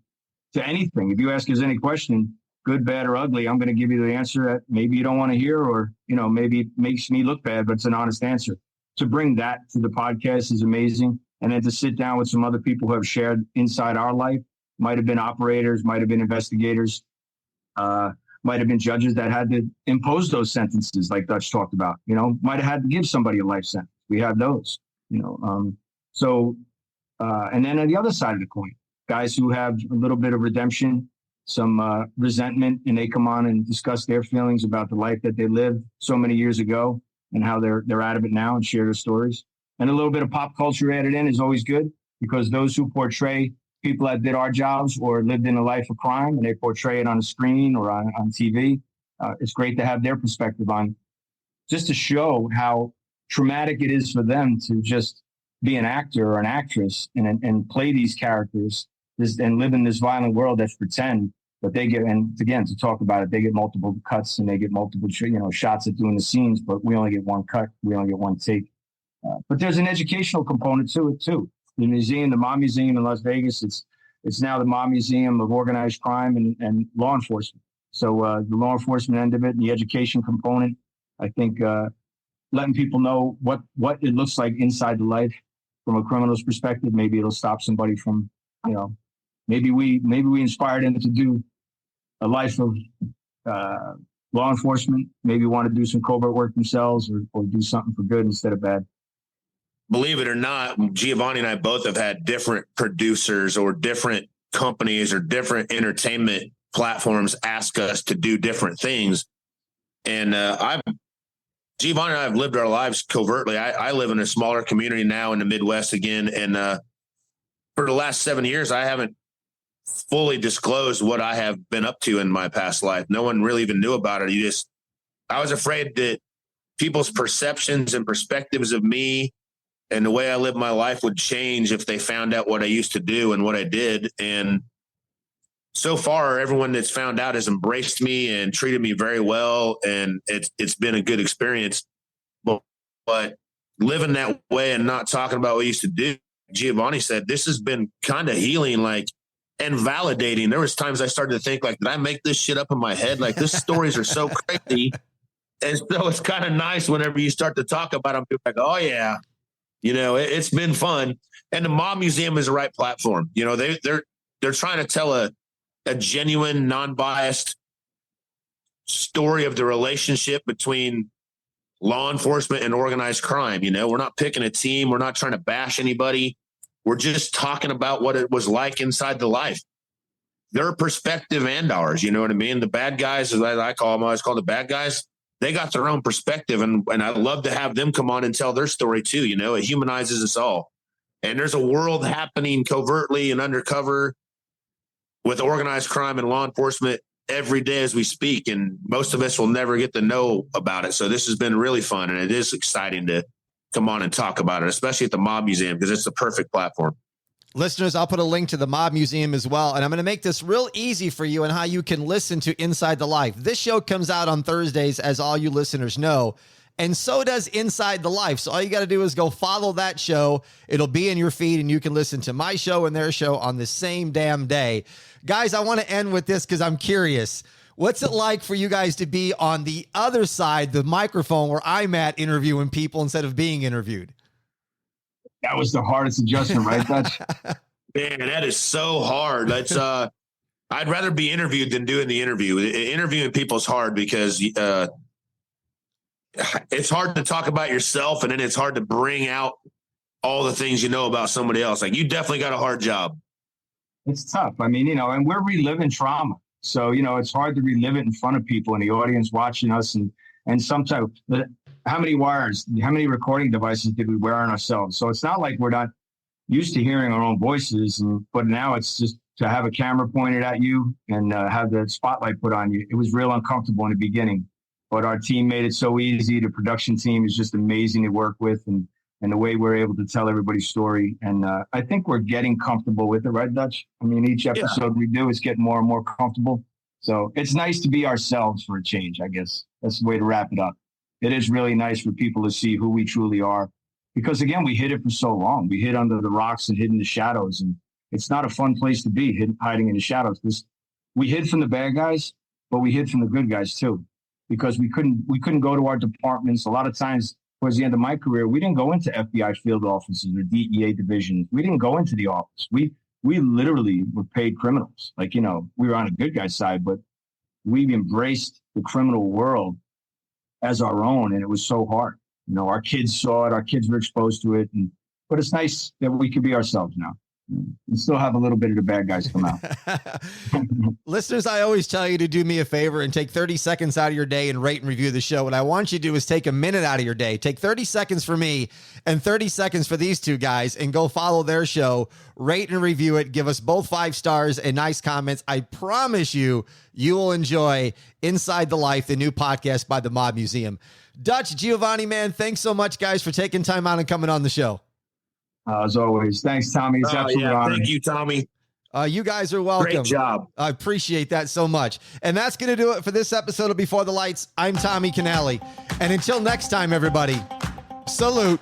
to anything. If you ask us any question, good, bad, or ugly, I'm going to give you the answer that maybe you don't want to hear, or, maybe it makes me look bad, but it's an honest answer. To bring that to the podcast is amazing. And then to sit down with some other people who have shared inside our life, might have been operators, might have been investigators, might have been judges that had to impose those sentences like Dutch talked about, might have had to give somebody a life sentence. We have those, and then on the other side of the coin, guys who have a little bit of redemption, some resentment, and they come on and discuss their feelings about the life that they lived so many years ago and how they're out of it now and share their stories. And a little bit of pop culture added in is always good, because those who portray people that did our jobs or lived in a life of crime and they portray it on a screen or on TV, it's great to have their perspective on, just to show how traumatic it is for them to just be an actor or an actress and play these characters and live in this violent world that's pretend. But they get, and again, to talk about it, they get multiple cuts and they get multiple, shots at doing the scenes, but we only get one cut. We only get one take. But there's an educational component to it too. The museum, the Mob Museum in Las Vegas, it's now the Mob Museum of Organized Crime and Law Enforcement. So the law enforcement end of it and the education component, I think letting people know what it looks like inside the life from a criminal's perspective, maybe it'll stop somebody from, maybe we inspired them to do a life of law enforcement, maybe want to do some covert work themselves or do something for good instead of bad. Believe it or not, Giovanni and I both have had different producers or different companies or different entertainment platforms ask us to do different things. And Giovanni and I have lived our lives covertly. I live in a smaller community now in the Midwest again. And for the last 7 years, I haven't fully disclosed what I have been up to in my past life. No one really even knew about it. I was afraid that people's perceptions and perspectives of me and the way I live my life would change if they found out what I used to do and what I did. And so far, everyone that's found out has embraced me and treated me very well. And it's been a good experience. But living that way and not talking about what I used to do, Giovanni said, this has been kind of healing, and validating. There was times I started to think, did I make this shit up in my head? These stories are so crazy. And so it's kind of nice whenever you start to talk about them, people are like, oh yeah, it's been fun. And the Mob Museum is the right platform. They're trying to tell a genuine, non-biased story of the relationship between law enforcement and organized crime. We're not picking a team. We're not trying to bash anybody. We're just talking about what it was like inside the life. Their perspective and ours, you know what I mean? The bad guys, as I call them, I always call the bad guys. They got their own perspective, and I love to have them come on and tell their story too. It humanizes us all. And there's a world happening covertly and undercover with organized crime and law enforcement every day as we speak, and most of us will never get to know about it. So this has been really fun, and it is exciting to come on and talk about it, especially at the Mob Museum, because it's the perfect platform. Listeners, I'll put a link to the Mob Museum as well, and I'm going to make this real easy for you and how you can listen to Inside the Life. This show comes out on Thursdays, as all you listeners know, and so does Inside the Life. So all you got to do is go follow that show. It'll be in your feed, and you can listen to my show and their show on the same damn day. Guys, I want to end with this because I'm curious. What's it like for you guys to be on the other side, the microphone where I'm at interviewing people instead of being interviewed? That was the hardest adjustment, right, Dutch? Man, that is so hard. That's I'd rather be interviewed than doing the interview. Interviewing people is hard because it's hard to talk about yourself, and then it's hard to bring out all the things you know about somebody else. You definitely got a hard job. It's tough. I mean, and we're reliving trauma. So, it's hard to relive it in front of people in the audience watching us. And sometimes, how many wires, how many recording devices did we wear on ourselves? So it's not like we're not used to hearing our own voices, but now it's just to have a camera pointed at you and have the spotlight put on you. It was real uncomfortable in the beginning, but our team made it so easy. The production team is just amazing to work with, and the way we're able to tell everybody's story. And I think we're getting comfortable with it, right, Dutch? I mean, each episode we do is getting more and more comfortable. So it's nice to be ourselves for a change, I guess. That's the way to wrap it up. It is really nice for people to see who we truly are. Because, again, we hid it for so long. We hid under the rocks and hid in the shadows. And it's not a fun place to be, hiding in the shadows. We hid from the bad guys, but we hid from the good guys, too. Because we couldn't go to our departments. A lot of times, towards the end of my career, we didn't go into FBI field offices or DEA divisions. We didn't go into the office. We literally were paid criminals. Like, we were on a good guy's side, but we embraced the criminal world as our own, and it was so hard. Our kids saw it. Our kids were exposed to it. But it's nice that we can be ourselves now. We still have a little bit of the bad guys come out. Listeners, I always tell you to do me a favor and take 30 seconds out of your day and rate and review the show. What I want you to do is take a minute out of your day. Take 30 seconds for me and 30 seconds for these two guys and go follow their show, rate and review it. Give us both 5 stars and nice comments. I promise you will enjoy Inside the Life, the new podcast by the Mob Museum. Dutch, Giovanni, man, thanks so much, guys, for taking time out and coming on the show. As always. Thanks, Tommy. It's absolutely honor. Thank you, Tommy. You guys are welcome. Great job. I appreciate that so much. And that's going to do it for this episode of Before the Lights. I'm Tommy Canale. And until next time, everybody, salute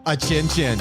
a chin chin.